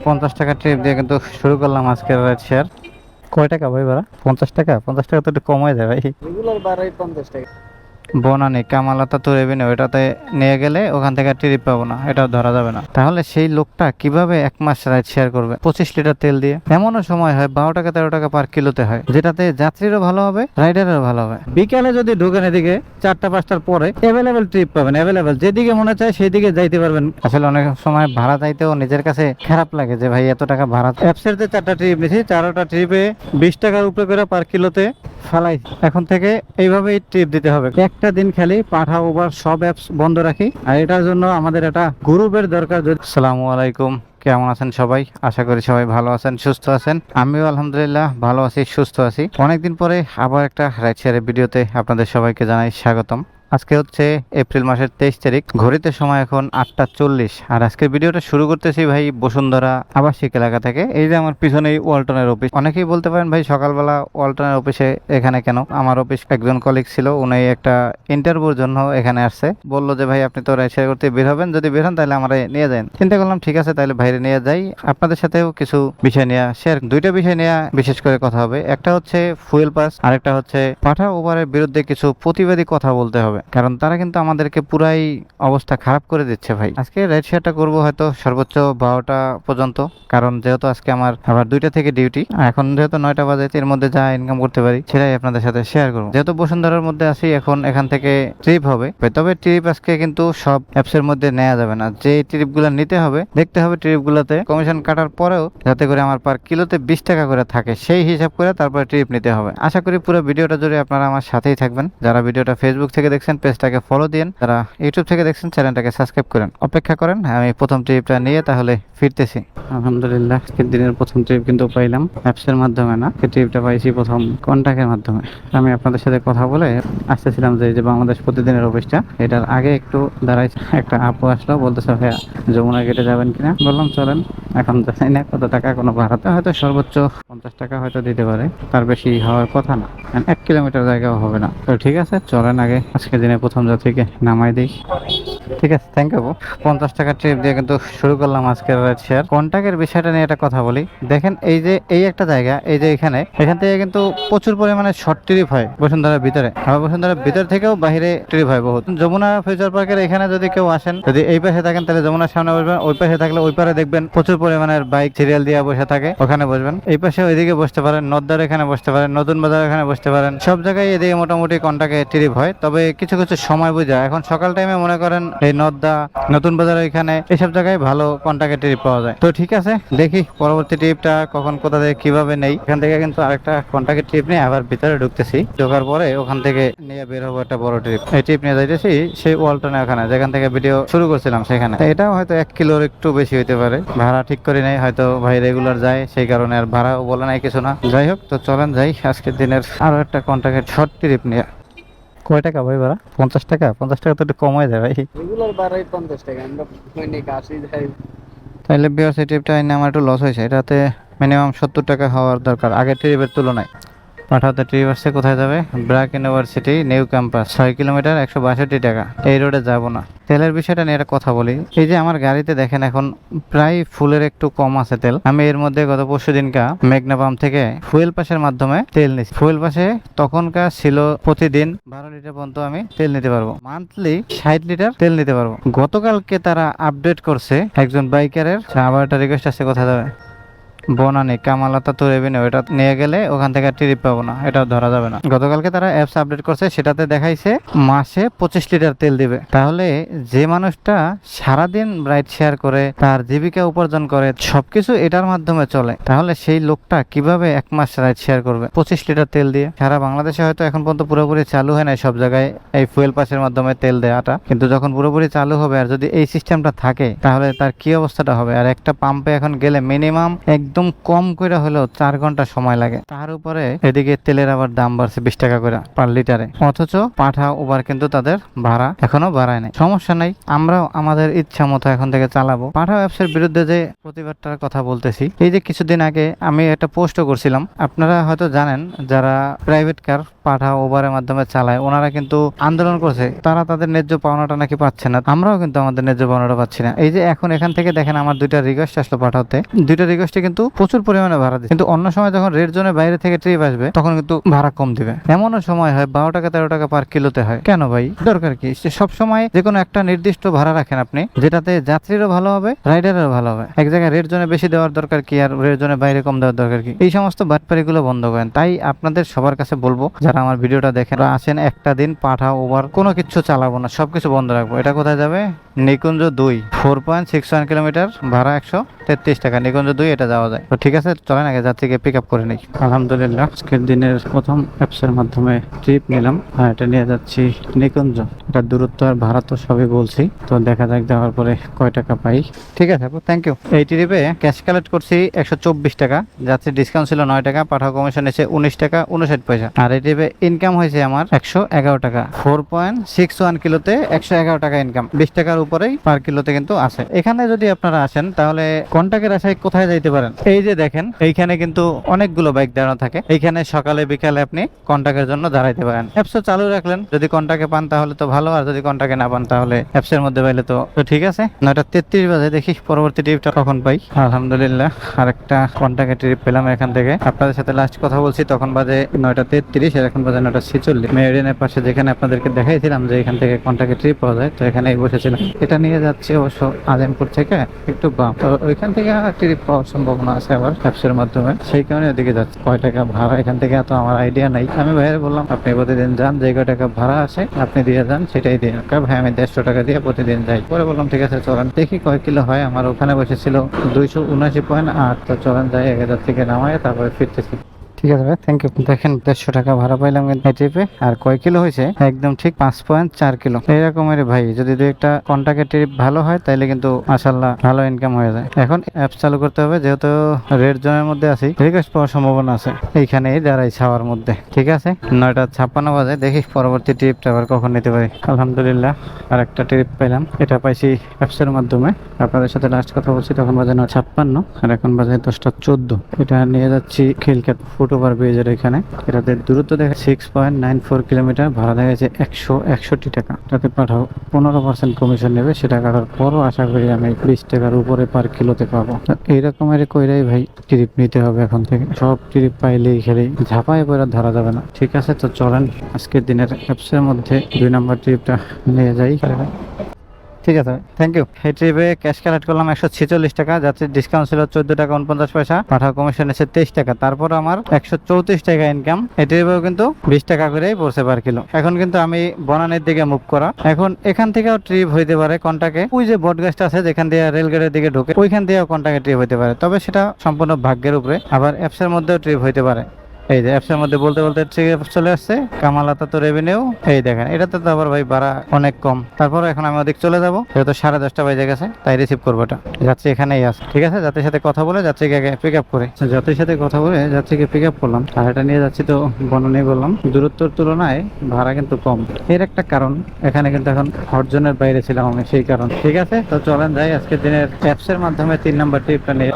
50 টাকা ট্রিপ দিয়ে কিন্তু শুরু করলাম আজকের রাইড শেয়ার। কয় টাকা ভাই ভাড়া? 50 টাকা। 50 টাকা তো একটু কমাই যায় ভাই। রেগুলার বাড়াই 50 টাকা। বনানি কামালাতা তো রেভিনিউ, এটাতে নিয়ে গেলে ওখান থেকে ট্রিপ পাবো না, এটাও ধরা যাবে না। তাহলে সেই লোকটা কিভাবে 1 মাস রাইড শেয়ার করবে 25 লিটার তেল দিয়ে? এমনও সময় হয় 12 টাকা 13 টাকা পার কিলোতে হয়, যেটাতে যাত্রীরও ভালো হবে, রাইডারেরও ভালো হবে। বিকালে যদি ঢোকেন এদিকে 4টা 5টার পরে অ্যাভেলেবেল ট্রিপ পাবেন, অ্যাভেলেবেল যেদিকে মনে চায় সেই দিকে যাইতে পারবেন। আসলে অনেক সময় ভাড়া চাইতেও নিজের কাছে খারাপ লাগে যে ভাই এত টাকা ভাড়া। অ্যাপসের যে 4টা ট্রিপ নিয়েছি, 4টা ট্রিপে 20 টাকার উপরে করে পার কিলোতে ফালাই। এখন থেকে এইভাবেই ট্রিপ দিতে হবে। একটা দিন খালি পাঠা উবার সব অ্যাপস বন্ধ রাখি, আর এটার জন্য আমাদের একটা গ্রুপের দরকার। আসসালামু আলাইকুম, কেমন আছেন সবাই? আশা করি সবাই ভালো আছেন, সুস্থ আছেন। আমিও আলহামদুলিল্লাহ ভালো আছি, সুস্থ আছি। অনেকদিন পরে আবার একটা রাইড শেয়ারের ভিডিওতে আপনাদের সবাইকে জানাই স্বাগতম। আজকে হচ্ছে এপ্রিল মাসের 23 তারিখ, ঘড়িতে সময় এখন 8টা 40। আর আজকের ভিডিওটা শুরু করতেছি ভাই বসুন্ধরা আবাসিক এলাকা থেকে। এই যে আমার পিছনেই ওয়ালটনের অফিস। অনেকেই বলতে পারেন ভাই সকালবেলা ওয়ালটনের অফিসে এখানে কেন? আমার অফিস একজন কলিগ ছিল, উনি একটা ইন্টারভিউর জন্য এখানে আসছে। বললো যে ভাই আপনি তো রাইড শেয়ার করতে বের হবেন, যদি বের হন তাহলে আমার নিয়ে যান। চিন্তা করলাম ঠিক আছে তাহলে বাইরে নিয়ে যাই, আপনাদের সাথেও কিছু বিষয় নিয়ে শেয়ার, দুইটা বিষয় নিয়ে বিশেষ করে কথা হবে। একটা হচ্ছে ফুয়েল পাস, আরেকটা হচ্ছে পাঠা উবারের বিরুদ্ধে কিছু প্রতিবাদী কথা বলতে হবে, কারণ তারা কিন্তু আমাদেরকে পুরাই অবস্থা খারাপ করে দিচ্ছে ভাই। আজকে রাইড শেয়ারটা করবো হয়তো সর্বোচ্চ 12টা পর্যন্ত, কারণ যেহেতু আজকে আমার আবার 2টা থেকে ডিউটি। এখন যেহেতু 9টা বাজে, এর মধ্যে যা ইনকাম করতে পারি সেটাই আপনাদের সাথে শেয়ার করবো। যেহেতু বসুন্ধরার মধ্যে আছি, এখন এখান থেকে ট্রিপ হবে। তবে ট্রিপ আজকে কিন্তু সব অ্যাপসের মধ্যে নেওয়া যাবে না। যে ট্রিপ গুলো নিতে হবে, দেখতে হবে ট্রিপ গুলোতে কমিশন কাটার পরেও যাতে করে আমার পার কিলোতে 20 টাকা করে থাকে, সেই হিসাব করে তারপরে ট্রিপ নিতে হবে। আশা করি পুরো ভিডিওটা জুড়ে আপনারা আমার সাথেই থাকবেন। যারা ভিডিওটা ফেসবুক থেকে দেখছেন পেজটাকে ফলো দিন, যারা ইউটিউব থেকে দেখছেন চ্যানেলটাকে সাবস্ক্রাইব করেন। অপেক্ষা করেন, আমি প্রথম ট্রিপটা নিয়ে তাহলে ফিরতেছি। আলহামদুলিল্লাহ আজকের দিনের প্রথম ট্রিপ কিন্তু পাইলাম অ্যাপসের মাধ্যমে না, ট্রিপটা পাইছি প্রথম কন্টাক্টের মাধ্যমে। আমি আপনাদের সাথে কথা বলে আসতেছিলাম যে যে বাংলাদেশ প্রতিদিনের অফিসটা, এটার আগে একটু দাঁড়াইছে। একটা আপু আসলো, বলতেছে ভাইয়া যমুনা গেটে যাবেন কিনা? বললাম চলেন। এখন জানি না কত টাকা, কোনো ভাড়াতে হয়তো সর্বোচ্চ 50 টাকা হয়তো দিতে পারে, তার বেশি হওয়ার কথা না, 1 কিলোমিটার জায়গাও হবে না। তো ঠিক আছে চলেন আগে আজকের দিনে প্রথম যাত্রীকে নামাই দিই। ঠিক আছে, থ্যাংক ইউ। 50 টাকা ট্রিপ দিয়ে কিন্তু শুরু করলাম আজকের রাইড শেয়ার। কন্টাক্টের বিষয়টা নিয়ে একটা কথা বলি। দেখেন এই যে এই একটা জায়গা, এই যে এখান থেকে কিন্তু প্রচুর পরিমাণে শর্ট ট্রিপ হয় বসুন্ধরার ভিতরে, আবার বসুন্ধরার ভিতর থেকেও বাইরে ট্রিপ হয় বহুত। যমুনা ফিউচার পার্কের এখানে যদি কেউ আসেন, যদি এই পাশে থাকেন তাহলে যমুনার সামনে বসবেন, ওই পাশে থাকলে ওই পারে দেখবেন প্রচুর পরিমাণের বাইক সিরিয়াল দিয়ে বসে থাকে, ওখানে বসবেন। এই পাশে ওইদিকে বসতে পারেন, নদ্দার এখানে বসতে পারেন, নতুন বাজার এখানে বসতে পারেন। সব জায়গায় এদিকে মোটামুটি কন্টাক্টে ট্রিপ হয়, তবে কিছু কিছু সময় বুঝা। এখন সকাল টাইমে মনে করেন এই নদ্দা, নতুন বাজার এখানে এসব জায়গায় ভালো কন্টাক্টে ট্রিপ পাওয়া যায়। তো ঠিক আছে, দেখি পরবর্তী ট্রিপটা কখন কোথা থেকে কিভাবে নেই। এখান থেকে কিন্তু আরেকটা কন্টাক্টের ট্রিপ নিয়ে আবার ভিতরে ঢুকতেছি, ঢোকার পরে ওখান থেকে নিয়ে বের হবো একটা বড় ট্রিপ। এই ট্রিপ নিয়ে যাইতেছি সেই ওয়ালটনে, ওখানে যেখান থেকে ভিডিও শুরু করছিলাম সেখানে। এটাও হয়তো 1 কিলোর একটু বেশি হইতে পারে। ভাড়া ঠিক করি নাই, হয়তো ভাই রেগুলার যায় সেই কারণে আর ভাড়াও বলে নাই কিছু না। যাই হোক, তো চলেন যাই আজকের দিনের আরো একটা কন্টাক্টের শর্ট ট্রিপ নিয়ে। কয় টাকা ভাই ভাড়া? 50 টাকা। 50 টাকা তো একটু কমাই যায় ভাই। রেগুলার বাড়াই 50 টাকা। আমরা দৈনিক আসি যাই। তাইলে বিয়ার সেই ট্রিপটা এনে আমার একটু লস হয়েছে। এটাতে মিনিমাম 70 টাকা হওয়ার দরকার আগের ট্রিপের তুলনায়। পাঠাতে ট্রিপ আসছে কোথায় যাবে? BRAC university new campus, 6 kilometre 162 টাকা। এই রোডে যাব না। তেলের বিষয়টা নিয়ে একটা কথা বলি। এই যে আমার গাড়িতে দেখেন এখন প্রায় ফুলের একটু কম আছে তেল। আমি এর মধ্যে গত পরশু দিনকা মেঘনা পাম্প থেকে ফুয়েল পাসের মাধ্যমে তেল নিচ্ছি। ফুয়েল পাসে তখনকার ছিল প্রতিদিন 12 লিটার পর্যন্ত আমি তেল নিতে পারবো, মান্থলি 60 লিটার তেল নিতে পারবো। গতকালকে তারা আপডেট করছে একজন বাইকারের। আবার একটা রিকোয়েস্ট আসছে কোথায় যাবে? বনানি কামালাতা তো রেভিনিউ, এটা নিয়ে গেলে ওখান থেকে ট্রিপ পাবো না, এটাও ধরা যাবে না। গতকালকে তারা অ্যাপস আপডেট করছে, সেটাতে দেখাইছে মাসে 25 লিটার তেল দিবে। তাহলে যে মানুষটা সারাদিন রাইড শেয়ার করে, তার জীবিকা উপার্জন করে, সবকিছু এটার মাধ্যমে চলে, তাহলে সেই লোকটা কিভাবে 1 মাস রাইড শেয়ার করবে 25 লিটার তেল দিয়ে? সারা বাংলাদেশে হয়তো এখন পর্যন্ত পুরোপুরি চালু হয় নাই সব জায়গায় এই ফুয়েল পাসের মাধ্যমে তেল দেওয়াটা, কিন্তু যখন পুরোপুরি চালু হবে আর যদি এই সিস্টেমটা থাকে তাহলে তার কি অবস্থাটা হবে। আর একটা পাম্পে এখন গেলে মিনিমাম একদম কম করে হলেও 4 ঘন্টা সময় লাগে। তার উপরে এদিকে তেলের আবার দাম বাড়ছে 20 টাকা করে পার লিটারে, অথচ পাঠা উবার কিন্তু তাদের ভাড়া এখনো বাড়ায় নাই। সমস্যা নাই, আমরাও আমাদের ইচ্ছা মতো এখন থেকে চালাবো। পাঠা অ্যাপসের বিরুদ্ধে যে প্রতিবাদটার কথা বলতেছি, এই যে কিছুদিন আগে আমি একটা পোস্টও করছিলাম, আপনারা হয়তো জানেন যারা প্রাইভেট কার পাঠা ওভারের মাধ্যমে চালায় ওনারা কিন্তু আন্দোলন করছে, তারা তাদের ন্যায্য পাওনাটা নাকি পাচ্ছে না, আমরাও কিন্তু আমাদের ন্যায্য পাওনাটা পাচ্ছি না। এই যে এখন এখান থেকে দেখেন আমার দুইটা রিকোয়েস্ট আসলো পাঠাতে, দুইটা রিকোয়েস্টে কিন্তু প্রচুর পরিমাণে ভাড়া দিচ্ছে, কিন্তু অন্য সময় যখন রেড জোনের বাইরে থেকে ট্রিপ আসবে তখন কিন্তু ভাড়া কম দিবে। এমনও সময় হয় 12 টাকা 13 টাকা পার কিলোতে হয়। কেন ভাই, দরকার কি? সব সময় যে কোনো একটা নির্দিষ্ট ভাড়া রাখেন আপনি, যেটাতে যাত্রীরও ভালো হবে রাইডারেরও ভালো হবে। এক জায়গায় রেড জোনে বেশি দেওয়ার দরকার কি, আর রেড জোনের বাইরে কম দেওয়ার দরকার কি? এই সমস্ত বাটপারিগুলো বন্ধ করেন। তাই আপনাদের সবার কাছে বলবো, যারা আমার ভিডিওটা দেখেন আসেন, একটা দিন পাঠা ওভার কোনো কিছু চালাবো না, সবকিছু বন্ধ রাখবো। এটা কোথায় যাবে? নিকুঞ্জ 2, 4.61 কিলোমিটার, ভাড়া 133 টাকা। নিকুঞ্জ 2 এটা যাওয়া যায়। তো ঠিক আছে, চলেন আগে যাত্রীকে পিক আপ করে নিই। আলহামদুলিল্লাহ, আজকের দিনের প্রথম অ্যাপসের মাধ্যমে ট্রিপ নিলাম। এটা নিয়ে যাচ্ছি নিকুঞ্জ। এটা দূরত্ব আর ভাড়া তো সবই বলছি, তো দেখা যাক যাওয়ার পরে কয় টাকা পাই। ঠিক আছে আপু, থ্যাংক ইউ। এই ট্রিপে ক্যাশ কালেক্ট করছি 124 টাকা, যাত্রী ডিসকাউন্ট ছিল 9 টাকা, পাঠাও কমিশন এসে 19 টাকা 59 পয়সা। আর এই ট্রিপে ইনকাম হয়েছে আমার 111 টাকা। 4.61 কিলোতে 111 টাকা ইনকাম, 20 টাকার উপরেই পার কিলোতে কিন্তু আছে। এখানে যদি আপনারা আসেন তাহলে কন্টাক্টের আশায় কোথায় যাইতে পারেন? এই যে দেখেন এইখানে কিন্তু অনেকগুলো বাইক দাঁড়ানো থাকে, এইখানে সকালে বিকালে আপনি কন্টাক্টের জন্য দাঁড়াইতে পারেন। অ্যাপসও চালু রাখলেন, যদি কন্টাক্টে পান তাহলে তো ভালো, আর যদি কন্টাক্টে না পান তাহলে অ্যাপসের মধ্যে পাইলে তো ঠিক আছে। 9:33 বাজে, দেখি পরবর্তী ট্রিপটা কখন পাই। আলহামদুলিল্লাহ, আরেকটা কন্টাক্টে ট্রিপ পেলাম এখান থেকে। আপনাদের সাথে লাস্ট কথা বলছি তখন বাজে 9:33, আর এখন বাজে 9:46। মেরিডিয়ানের পাশে যেখানে আপনাদেরকে দেখাইছিলাম যে এখান থেকে কন্টাক্টে ট্রিপ পাওয়া যায়, তো এখানেই বসেছিলাম। এটা নিয়ে যাচ্ছে অবশ্য আজমপুর থেকে একটু বাম, তো ওইখান থেকে ট্রিপ পাওয়ার সম্ভাবনা আছে আবার অ্যাপসের মাধ্যমে, সেই কারণে ওদিকে যাচ্ছে। কয় টাকা ভাড়া এখান থেকে এত আমার আইডিয়া নাই। আমি ভাইয়ের বললাম আপনি প্রতিদিন যান, যে কয় টাকা ভাড়া আসে আপনি দিয়ে যান, সেটাই দিয়ে। ভাই আমি 150 টাকা দিয়ে প্রতিদিন যাই। পরে বললাম ঠিক আছে চলেন, দেখি কয় কিলো হয়। আমার ওখানে বসেছিল 279.8, তো চলেন যাই, 1000 থেকে নামায় তারপরে ফিরতেছি। ঠিক আছে ভাই, থ্যাংক ইউ। দেখেন 150 টাকা ভাড়া পাইলাম কিন্তু এই ট্রিপে। আর কয় কিলো হয়েছে? একদম ঠিক 5.4 কিলো এরকমের ভাই। যদি দু একটা কন্টাক্টের ট্রিপ ভালো হয় তাহলে কিন্তু মাশাআল্লাহ ভালো ইনকাম হয়ে যায়। এখন অ্যাপ চালু করতে হবে, যেহেতু রেড জোনের মধ্যে আছি, রিকোয়েস্ট পাওয়ার সম্ভাবনা আছে। এইখানেই দাঁড়াই ছাওয়ার মধ্যে। ঠিক আছে, 9:56 বাজে, দেখি পরবর্তী ট্রিপটা আবার কখন নিতে পারি। আলহামদুলিল্লাহ, আর একটা ট্রিপ পেলাম, এটা পাইছি অ্যাপসের মাধ্যমে। আপনাদের সাথে লাস্ট কথা বলছি তখন বাজে 9:56, আর এখন বাজে 10:14। এটা নিয়ে যাচ্ছি খিলক্ষেত ওভার ব্রিজের এখানে। এটাতে দূরত্ব দেখা 6.94 কিলোমিটার, ভাড়া দেখা যাচ্ছে 161 টাকা। তাতে পাঠাও 15% কমিশন নেবে, সেটা কাটার পরও আশা করি আমি 20 টাকার উপরে পার কিলোতে পাবো। এইরকমের কইরাই ভাই ট্রিপ নিতে হবে এখন থেকে। সব ট্রিপ পাইলেই খেলে ঝাঁপায় পরে ধরা যাবে না। ঠিক আছে, তো চলেন আজকের দিনের অ্যাপসের মধ্যে 2 নম্বর ট্রিপটা নিয়ে যাই। ঠিক আছে, থ্যাংক ইউ। এই ট্রিপে ক্যাশ কালেক্ট করলাম 146 টাকা, যাত্রীর ডিসকাউন্ট ছিল 14 টাকা 49 পয়সা, পাঠাও কমিশন এসে 23 টাকা। তারপর আমার 134 টাকা ইনকাম। এই ট্রিপেও কিন্তু 20 টাকা করেই পড়ছে পার কিলো। এখন কিন্তু আমি বনানীর দিকে মুভ করা। এখন এখান থেকেও ট্রিপ হইতে পারে কন্টাকে। ওই যে বটগাছটা আছে যেখান দিয়ে রেলগেটের দিকে ঢোকে, ওইখান থেকেও কন্টাকে ট্রিপ হইতে পারে, তবে সেটা সম্পূর্ণ ভাগ্যের উপরে। আবার অ্যাপসের মধ্যেও ট্রিপ হইতে পারে। এই যে অ্যাপসের মধ্যে বলতে বলতে চলে আসছে কামালাতা তো রেভিনিউ। এই দেখেন, এটাতে তো আবার ভাই ভাড়া অনেক কম। তারপর এখন আমি ওদিক চলে যাবো, যেহেতু 10:30 বাজে গেছে, তাই রিসিভ করবো। এটা যাত্রী এখানেই আছে। ঠিক আছে, যাত্রীর সাথে কথা বলে যাত্রীকে আগে পিক আপ করে, যাত্রীর সাথে কথা বলে যাত্রীকে পিক আপ করলাম। আর এটা নিয়ে যাচ্ছি তো বনানী বললাম, দূরত্বর তুলনায় ভাড়া কিন্তু কম। এর একটা কারণ, এখানে কিন্তু এখন হটজনের বাইরে ছিলাম আমি, সেই কারণ। ঠিক আছে, তো চলেন যাই আজকের দিনের অ্যাপসের মাধ্যমে 3 নম্বর ট্রিপটা নিয়ে।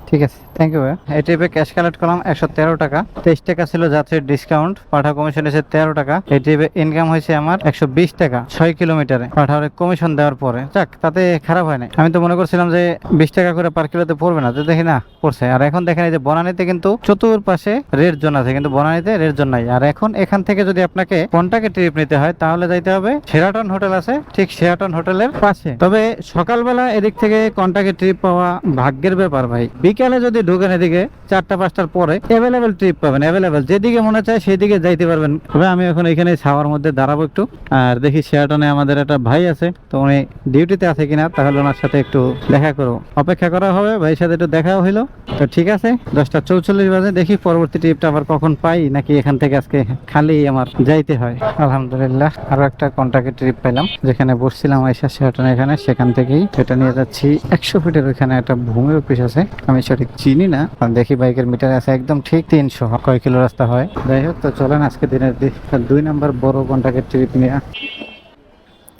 ঠিক আছে, থ্যাংক ইউ ভাই। এই ট্রিপে ক্যাশ কালেক্ট করলাম 113 টাকা, 23 টাকা ছিল যাত্রীর ডিসকাউন্ট, পাঠাও কমিশন এসে 13 টাকা। এই ট্রিপে ইনকাম হয়েছে আমার 120 টাকা 6 কিলোমিটারে, পাঠাও কমিশন দেওয়ার পরে। যাক, তাতে খারাপ হয় না। আমি তো মনে করছিলাম যে 20 টাকা করে পার কিলোতে পড়বে না, তো দেখি না পড়ছে। আর এখন দেখেন এই যে বনানীতে কিন্তু চতুর্পাশে রেড জোন আছে, কিন্তু বনানীতে রেড জোন নাই। আর এখন এখান থেকে যদি আপনাকে কন্টাকে ট্রিপ নিতে হয় তাহলে যাইতে হবে শেরাটন হোটেল আছে, ঠিক শেরাটন হোটেলের পাশে। তবে সকালবেলা এদিক থেকে কন্টাকে ট্রিপ পাওয়া ভাগ্যের ব্যাপার ভাই। বিকালে যদি ঢুকেন এদিকে 4টা-5টার পরে অ্যাভেলেবেল ট্রিপ পাবেন, অ্যাভেলেবেল যেদিকে মনে চায় সেদিকে যাইতে পারবেন। তবে আমি এখন এখানে ছাওয়ার মধ্যে দাঁড়াবো একটু, আর দেখি শেরাটনে আমাদের একটা ভাই আছে, তো উনি ডিউটিতে আছে কিনা, তাহলে ওনার সাথে একটু দেখা করবো। অপেক্ষা করা হবে, ভাইয়ের সাথে একটু দেখাও হইলো। তো ঠিক আছে, 10:44 বাজে, দেখি পরবর্তী ট্রিপটা আবার কখন পাই, নাকি এখান থেকে আজকে খালি আমার যাইতে হয়। আলহামদুলিল্লাহ, আরো একটা কন্টাকে ট্রিপ পেলাম, যেখানে বসছিলাম আইসা শেরাটন এখানে, সেখান থেকেই এটা নিয়ে যাচ্ছি। 100 ফিটের ওইখানে একটা ভূমি অফিস আছে, আমি সঠিক চিনি না, দেখি বাইকের মিটার আছে একদম ঠিক 300। কয় কিলো রাস্তা হয়, যাই হোক। তো চলেন আজকে দিনের 2 নম্বর বড় কন্টাকে ট্রিপ নিয়ে।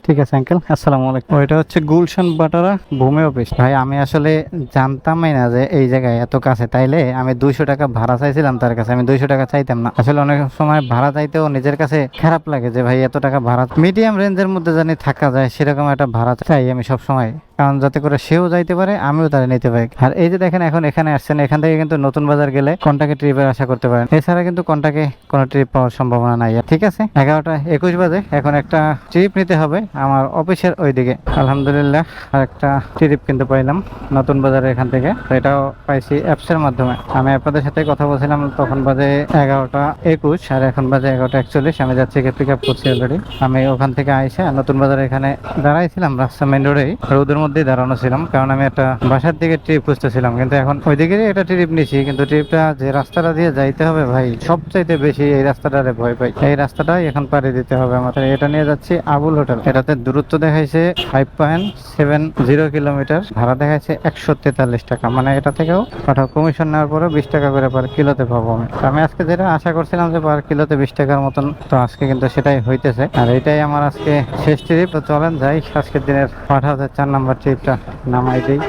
ঠিক আছে আঙ্কেল, আসসালামু আলাইকুম। ওইটা হচ্ছে গুলশান বাটারা ভূমি অফিস। ভাই আমি আসলে জানতামই না যে এই জায়গায় এত কাছে, তাইলে আমি 200 টাকা ভাড়া চাইছিলাম তার কাছে। আমি 200 টাকা চাইতাম না, আসলে অনেক সময় ভাড়া চাইতেও নিজের কাছে খারাপ লাগে যে ভাই এত টাকা ভাড়া। মিডিয়াম রেঞ্জের মধ্যে জানি থাকা যায় সেরকম একটা ভাড়া চাই আমি সব সময়, কারণ যাতে করে সেও যাইতে পারে আমিও তারা নিতে পারি। আর এই যে দেখেন এখন এখানে আসছেন, এখান থেকে কিন্তু নতুন বাজার গেলে কন্টাকে ট্রিপের আশা করতে পারেন, এছাড়া কিন্তু কন্টাকে কোনো ট্রিপ পাওয়ার সম্ভাবনা নাই। ঠিক আছে, 11টা 21 বাজে, এখন একটা ট্রিপ নিতে হবে আমার অফিসের ওইদিকে। আলহামদুলিল্লাহ আর একটা ট্রিপ কিন্তু পাইলাম নতুন বাজারে এখান থেকে। তো এটাও পাইছি অ্যাপসের মাধ্যমে। আমি আপনাদের সাথে কথা বলছিলাম তখন বাজে 11টা 21 আর এখন বাজে 11টা 41। আমি যাচ্ছি পিক আপ করছি অলরেডি। আমি ওখান থেকে আইসা নতুন বাজারে এখানে দাঁড়াইছিলাম, রাস্তা মেন রোডেই রোদের মধ্যেই দাঁড়ানো ছিলাম, কারণ আমি একটা বাসার দিকে ট্রিপ খুঁজতেছিলাম। কিন্তু এখন ওইদিকে একটা ট্রিপ নিছি, কিন্তু ট্রিপটা যে রাস্তাটা দিয়ে যাইতে হবে ভাই, সবচাইতে বেশি এই রাস্তাটারে ভয় পাই। এই রাস্তাটাই এখন পাড়ি দিতে হবে আমাদের। এটা নিয়ে যাচ্ছি আবুল হোটেল। এটাতে দূরত্ব দেখাইছে 5.70 কিলোমিটার, ভাড়া দেখাইছে 143 টাকা। মানে এটা থেকেও পাঠাও কমিশন নেওয়ার পরে 20 টাকা করে পার কিলোতে পাবো আমি। তো আমি আজকে যেটা আশা করছিলাম যে পার কিলোতে 20 টাকার মতন, তো আজকে কিন্তু সেটাই হইতেছে। আর এটাই আমার আজকে শেষ ট্রিপ। তো চলেন যাই আজকের দিনের পাঠাতে 4 নাম্বার ট্রিপটা নামাই দিই।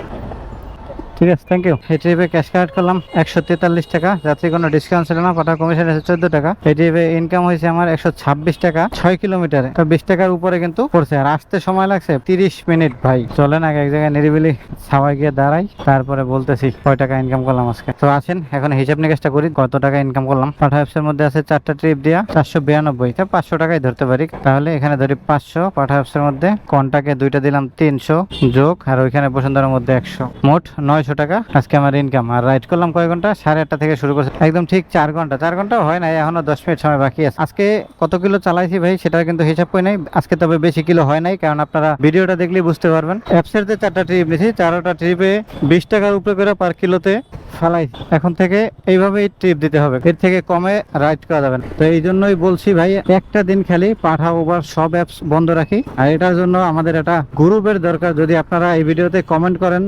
ঠিক আছে, থ্যাংক ইউ। এই ট্রিপে ক্যাশ কালেক্ট করলাম 143 টাকা, যাত্রী কোনো ডিসকাউন্ট ছিল না, পাঠা কমিশন এসে 14 টাকা। এই ট্রিপে ইনকাম হয়েছে আমার 126 টাকা 6 কিলোমিটারে। তো 20 টাকার উপরে কিন্তু পড়ছে, আর আসতে সময় লাগছে 30 মিনিট। ভাই চলেন আগে এক জায়গায় নিরিবিলি ছাওয়ায় গিয়ে দাঁড়াই, তারপরে বলতেছি কয় টাকা ইনকাম করলাম আজকে। তো আসেন এখন হিসাব নিকাশটা করি কত টাকা ইনকাম করলাম। পাঠা অ্যাপসের মধ্যে আছে 4টা ট্রিপ দিয়া 492, তা 500 টাকাই ধরতে পারি। তাহলে এখানে ধরি 500, পাঠা অ্যাপসের মধ্যে কন্টাকে 2টা দিলাম 300 যোগ, আর ওইখানে বসুন্ধরার মধ্যে 100, মোট 900 টাকা আজকে আমার ইনকাম। আর রাইড করলাম কয় ঘন্টা, 8:30 থেকে শুরু করছি, একদম ঠিক 4 ঘন্টা। 4 ঘন্টা হয় নাই, এখনো 10 মিনিট সময় বাকি আছে। আজকে কত কিলো চালাইছি ভাই সেটা কিন্তু হিসাব করে নাই আজকে, তবে বেশি কিলো হয় নাই, কারণ আপনারা ভিডিওটা দেখলেই বুঝতে পারবেন। অ্যাপসের যে 4টা ট্রিপ নিয়েছি, 4টা ট্রিপে 20 টাকার উপরে করে পার কিলোতে ফালাই। এখন থেকে এইভাবেই ট্রিপ দিতে হবে, এর থেকে কমে রাইড করা যাবে না। তো এই জন্যই বলছি ভাই, একটা দিন খালি পাঠা ওভার সব অ্যাপস বন্ধ রাখি। আর এটার জন্য আমাদের একটা গ্রুপের দরকার। যদি আপনারা এই ভিডিওতে কমেন্ট করেন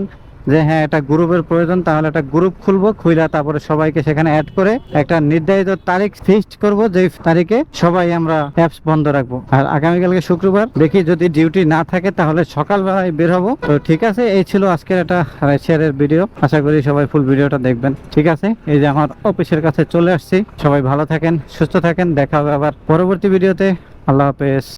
যে হ্যাঁ এটা গ্রুপের প্রয়োজন, তাহলে একটা গ্রুপ খুলবো, খুইলা তারপরে সবাইকে সেখানে অ্যাড করে একটা নির্ধারিত তারিখ ফিক্সড করব, যে তারিখে সবাই আমরা অ্যাপস বন্ধ রাখবো। আর আগামীকালকে শুক্রবার, দেখি যদি ডিউটি না থাকে তাহলে সকালবেলায় বের হবো। তো ঠিক আছে, এই ছিল আজকের একটা রাইড শেয়ারের ভিডিও। আশা করি সবাই ফুল ভিডিওটা দেখবেন। ঠিক আছে, এই যে আমার অফিসের কাছে চলে আসছি। সবাই ভালো থাকেন, সুস্থ থাকেন, দেখা হবে আবার পরবর্তী ভিডিওতে। আল্লাহ হাফেজ।